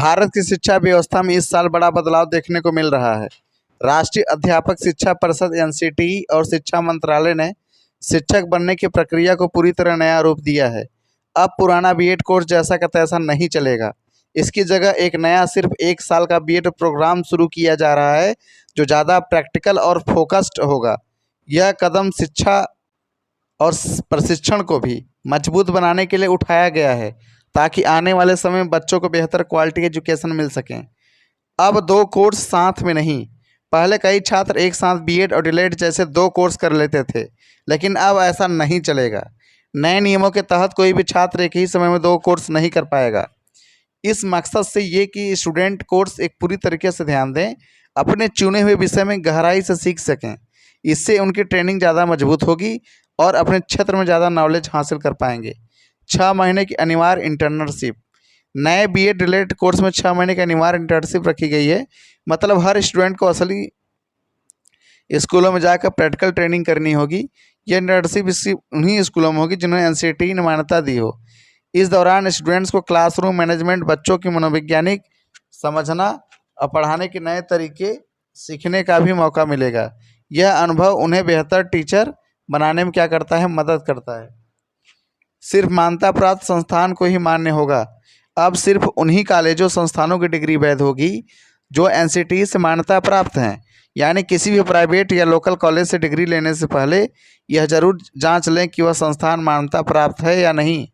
भारत की शिक्षा व्यवस्था में इस साल बड़ा बदलाव देखने को मिल रहा है। राष्ट्रीय अध्यापक शिक्षा परिषद एनसीटीई और शिक्षा मंत्रालय ने शिक्षक बनने की प्रक्रिया को पूरी तरह नया रूप दिया है। अब पुराना बीएड कोर्स जैसा का तैसा नहीं चलेगा। इसकी जगह एक नया सिर्फ 1 साल का बीएड प्रोग्राम शुरू किया जा रहा है, जो ज़्यादा प्रैक्टिकल और फोकस्ड होगा। यह कदम शिक्षा और प्रशिक्षण को भी मजबूत बनाने के लिए उठाया गया है, ताकि आने वाले समय में बच्चों को बेहतर क्वालिटी एजुकेशन मिल सकें। अब 2 कोर्स साथ में नहीं। पहले कई छात्र एक साथ बीएड और डीएलएड जैसे 2 कोर्स कर लेते थे, लेकिन अब ऐसा नहीं चलेगा। नए नियमों के तहत कोई भी छात्र एक ही समय में 2 कोर्स नहीं कर पाएगा। इस मकसद से ये कि स्टूडेंट कोर्स एक पूरी तरीके से ध्यान दें, अपने चुने हुए विषय में गहराई से सीख सकें। इससे उनकी ट्रेनिंग ज़्यादा मजबूत होगी और अपने क्षेत्र में ज़्यादा नॉलेज हासिल कर पाएंगे। 6 महीने की अनिवार्य इंटर्नशिप। नए बीएड रिलेटेड कोर्स में 6 महीने की अनिवार्य इंटर्नशिप रखी गई है। मतलब हर स्टूडेंट को असली स्कूलों में जाकर प्रैक्टिकल ट्रेनिंग करनी होगी। यह इंटर्नशिप उन्हीं स्कूलों में होगी जिन्होंने एनसीटीई ने मान्यता दी हो। इस दौरान स्टूडेंट्स को क्लासरूम मैनेजमेंट, बच्चों की मनोवैज्ञानिक समझना और पढ़ाने के नए तरीके सीखने का भी मौका मिलेगा। यह अनुभव उन्हें बेहतर टीचर बनाने में क्या करता है, मदद करता है। सिर्फ मान्यता प्राप्त संस्थान को ही मान्य होगा। अब सिर्फ उन्हीं कॉलेजों संस्थानों की डिग्री वैध होगी जो एनसीटीई से मान्यता प्राप्त हैं। यानी किसी भी प्राइवेट या लोकल कॉलेज से डिग्री लेने से पहले यह जरूर जांच लें कि वह संस्थान मान्यता प्राप्त है या नहीं।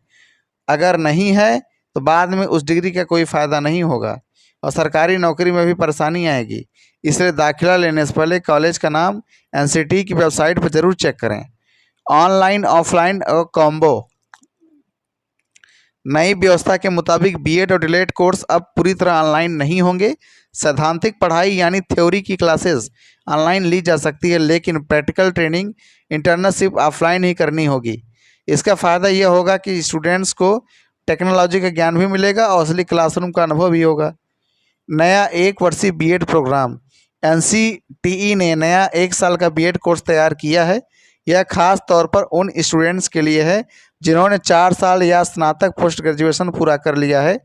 अगर नहीं है तो बाद में उस डिग्री का कोई फ़ायदा नहीं होगा और सरकारी नौकरी में भी परेशानी आएगी। इसलिए दाखिला लेने से पहले कॉलेज का नाम एनसीटीई की वेबसाइट पर जरूर चेक करें। ऑनलाइन, ऑफलाइन और कॉम्बो। नई व्यवस्था के मुताबिक बीएड और डीएलएड कोर्स अब पूरी तरह ऑनलाइन नहीं होंगे। सैद्धांतिक पढ़ाई यानी थ्योरी की क्लासेस ऑनलाइन ली जा सकती है, लेकिन प्रैक्टिकल ट्रेनिंग, इंटर्नशिप ऑफलाइन ही करनी होगी। इसका फ़ायदा यह होगा कि स्टूडेंट्स को टेक्नोलॉजी का ज्ञान भी मिलेगा और असली क्लासरूम का अनुभव भी होगा। नया 1 वर्षीय बीएड प्रोग्राम। एनसीटीई ने नया 1 साल का बीएड कोर्स तैयार किया है। यह खास तौर पर उन स्टूडेंट्स के लिए है जिन्होंने 4 साल या स्नातक पोस्ट ग्रेजुएशन पूरा कर लिया है।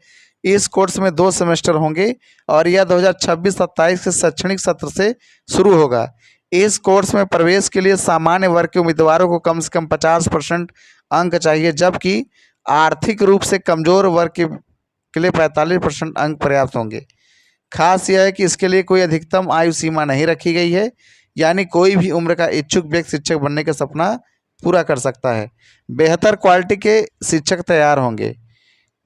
इस कोर्स में 2 सेमेस्टर होंगे और यह 2026-27 के शैक्षणिक सत्र से शुरू होगा। इस कोर्स में प्रवेश के लिए सामान्य वर्ग के उम्मीदवारों को कम से कम 50% अंक चाहिए, जबकि आर्थिक रूप से कमज़ोर वर्ग के लिए 45% अंक पर्याप्त होंगे। खास यह है कि इसके लिए कोई अधिकतम आयु सीमा नहीं रखी गई है, यानी कोई भी उम्र का इच्छुक व्यक्ति शिक्षक बनने का सपना पूरा कर सकता है। बेहतर क्वालिटी के शिक्षक तैयार होंगे।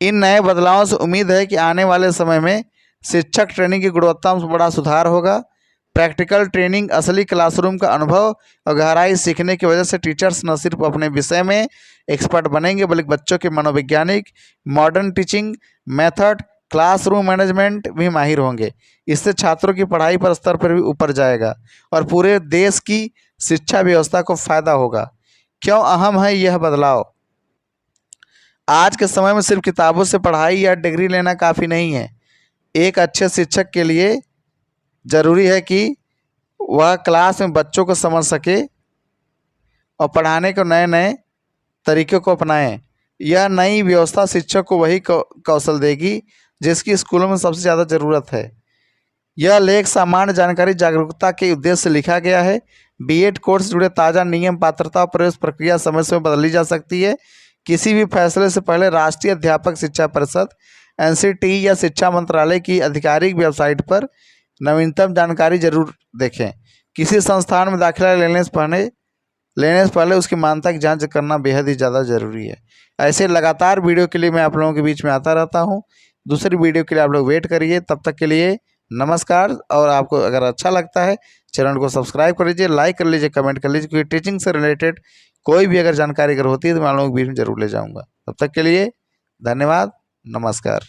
इन नए बदलावों से उम्मीद है कि आने वाले समय में शिक्षक ट्रेनिंग की गुणवत्ता में बड़ा सुधार होगा। प्रैक्टिकल ट्रेनिंग, असली क्लासरूम का अनुभव और गहराई सीखने की वजह से टीचर्स न सिर्फ अपने विषय में एक्सपर्ट बनेंगे, बल्कि बच्चों के मनोवैज्ञानिक, modern teaching method, classroom management भी माहिर होंगे। इससे छात्रों की पढ़ाई पर स्तर पर भी ऊपर जाएगा और पूरे देश की शिक्षा व्यवस्था को फायदा होगा। क्यों अहम है यह बदलाव? आज के समय में सिर्फ किताबों से पढ़ाई या डिग्री लेना काफ़ी नहीं है। एक अच्छे शिक्षक के लिए ज़रूरी है कि वह क्लास में बच्चों को समझ सके और पढ़ाने को नए नए तरीक़ों को अपनाएं। यह नई व्यवस्था शिक्षक को वही कौशल देगी जिसकी स्कूलों में सबसे ज़्यादा ज़रूरत है। यह लेख सामान्य जानकारी जागरूकता के उद्देश्य से लिखा गया है। बीएड कोर्स जुड़े ताज़ा नियम, पात्रता और प्रवेश प्रक्रिया समय समय बदली जा सकती है। किसी भी फैसले से पहले राष्ट्रीय अध्यापक शिक्षा परिषद एनसीटीई या शिक्षा मंत्रालय की आधिकारिक वेबसाइट पर नवीनतम जानकारी जरूर देखें। किसी संस्थान में दाखिला लेने से पहले उसकी मान्यता की जांच करना बेहद ही ज़्यादा ज़रूरी है। ऐसे लगातार वीडियो के लिए मैं आप लोगों के बीच में आता रहता हूं। दूसरी वीडियो के लिए आप लोग वेट करिए। तब तक के लिए नमस्कार। और आपको अगर अच्छा लगता है चैनल को सब्सक्राइब कर लीजिए, लाइक कर लीजिए, कमेंट कर लीजिए, क्योंकि टीचिंग से रिलेटेड कोई भी अगर जानकारी अगर होती है तो मैं आप लोगों के बीच में जरूर ले जाऊँगा। तब तक के लिए धन्यवाद, नमस्कार।